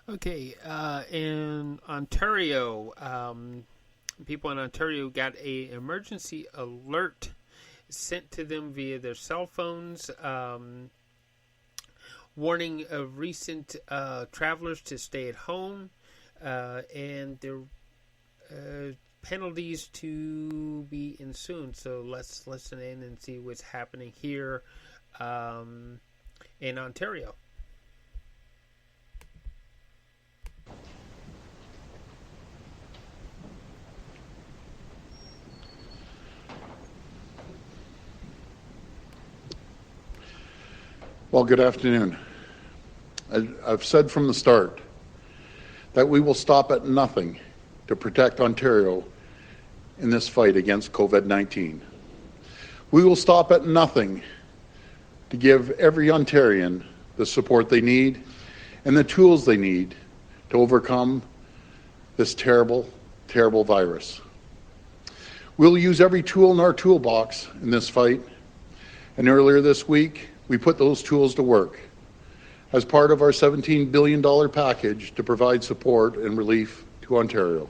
Okay, in Ontario, people in Ontario got an emergency alert sent to them via their cell phones, warning of recent travelers to stay at home, and their penalties to be ensued. So let's listen in and see what's happening here in Ontario. Well, good afternoon. I've said from the start that we will stop at nothing to protect Ontario in this fight against COVID-19. We will stop at nothing to give every Ontarian the support they need and the tools they need to overcome this terrible, terrible virus. We'll use every tool in our toolbox in this fight, and earlier this week, we put those tools to work as part of our $17 billion package to provide support and relief to Ontario.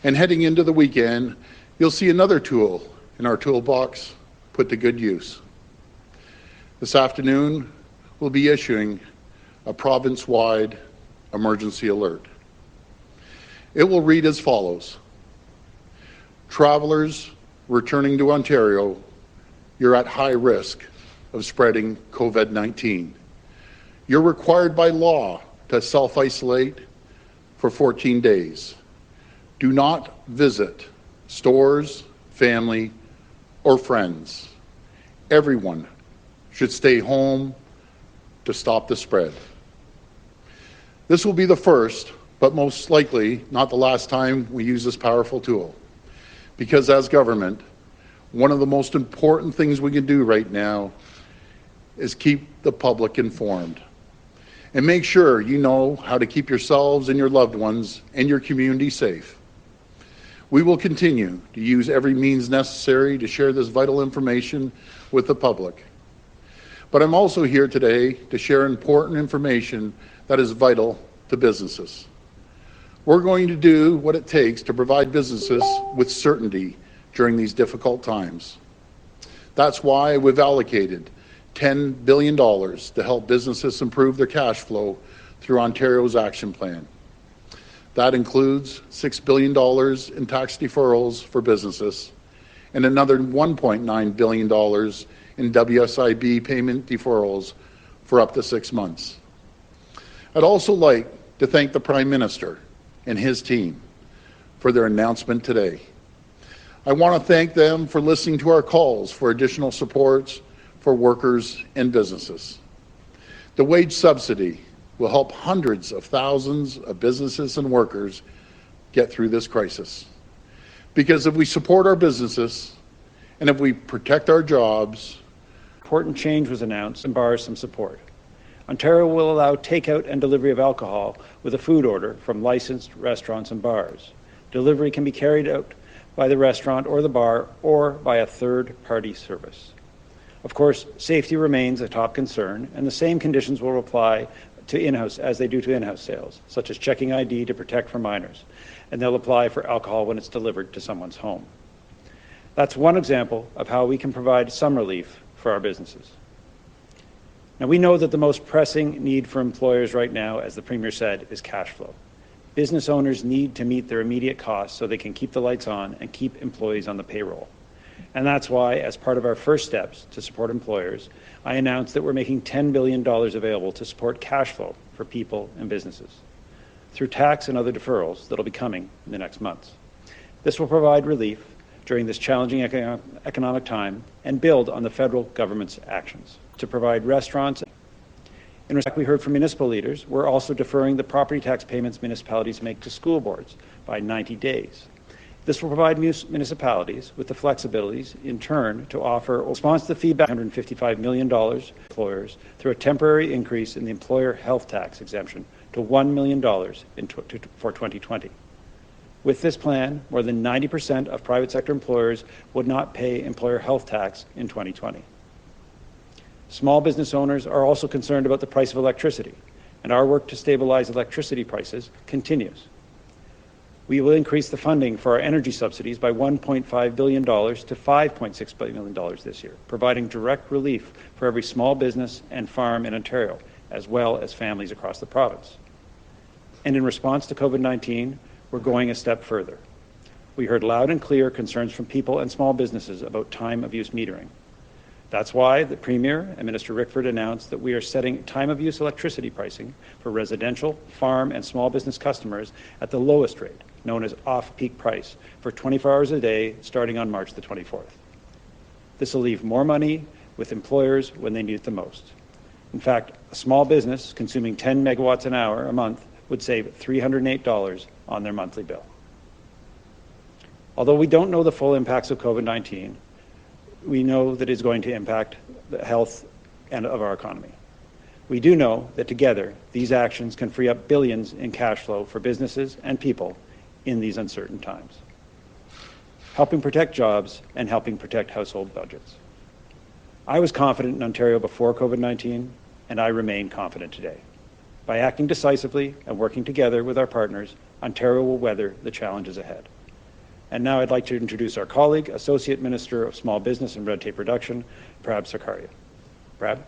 And heading into the weekend, you'll see another tool in our toolbox put to good use. This afternoon, we'll be issuing a province-wide emergency alert. It will read as follows. Travelers returning to Ontario, you're at high risk of spreading COVID-19. You're required by law to self-isolate for 14 days. Do not visit stores, family, or friends. Everyone should stay home to stop the spread. This will be the first, but most likely not the last time we use this powerful tool. Because as government, one of the most important things we can do right now is keep the public informed and make sure you know how to keep yourselves and your loved ones and your community safe. We will continue to use every means necessary to share this vital information with the public. But I'm also here today to share important information that is vital to businesses. We're going to do what it takes to provide businesses with certainty during these difficult times. That's why we've allocated $10 billion to help businesses improve their cash flow through Ontario's action plan. That includes $6 billion in tax deferrals for businesses and another $1.9 billion in WSIB payment deferrals for up to 6 months. I'd also like to thank the Prime Minister and his team for their announcement today. I want to thank them for listening to our calls for additional supports for workers and businesses. The wage subsidy will help hundreds of thousands of businesses and workers get through this crisis. Because if we support our businesses and if we protect our jobs, important change was announced and bars some support. Ontario will allow takeout and delivery of alcohol with a food order from licensed restaurants and bars. Delivery can be carried out by the restaurant or the bar or by a third-party service. Of course, safety remains a top concern, and the same conditions will apply to in-house as they do to in-house sales, such as checking ID to protect from minors, and they'll apply for alcohol when it's delivered to someone's home. That's one example of how we can provide some relief for our businesses. Now, we know that the most pressing need for employers right now, as the Premier said, is cash flow. Business owners need to meet their immediate costs so they can keep the lights on and keep employees on the payroll. And that's why, as part of our first steps to support employers, I announced that we're making $10 billion available to support cash flow for people and businesses through tax and other deferrals that'll be coming in the next months. This will provide relief during this challenging economic time and build on the federal government's actions to provide restaurants. In respect, we heard from municipal leaders, we're also deferring the property tax payments municipalities make to school boards by 90 days. This will provide municipalities with the flexibilities, in turn, to offer a response to the feedback $155 million employers through a temporary increase in the employer health tax exemption to $1 million for 2020. With this plan, more than 90% of private sector employers would not pay employer health tax in 2020. Small business owners are also concerned about the price of electricity, and our work to stabilize electricity prices continues. We will increase the funding for our energy subsidies by $1.5 billion to $5.6 billion this year, providing direct relief for every small business and farm in Ontario, as well as families across the province. And in response to COVID-19, we're going a step further. We heard loud and clear concerns from people and small businesses about time-of-use metering. That's why the Premier and Minister Rickford announced that we are setting time-of-use electricity pricing for residential, farm, and small business customers at the lowest rate, known as off-peak price, for 24 hours a day starting on March the 24th. This will leave more money with employers when they need it the most. In fact, a small business consuming 10 megawatts an hour a month would save $308 on their monthly bill. Although we don't know the full impacts of COVID-19, we know that it's going to impact the health of our economy. We do know that together, these actions can free up billions in cash flow for businesses and people in these uncertain times, helping protect jobs and helping protect household budgets. I was confident in Ontario before COVID-19, and I remain confident today. By acting decisively and working together with our partners, Ontario will weather the challenges ahead. And now I'd like to introduce our colleague, Associate Minister of Small Business and Red Tape Reduction, Prab Sarkaria. Prab?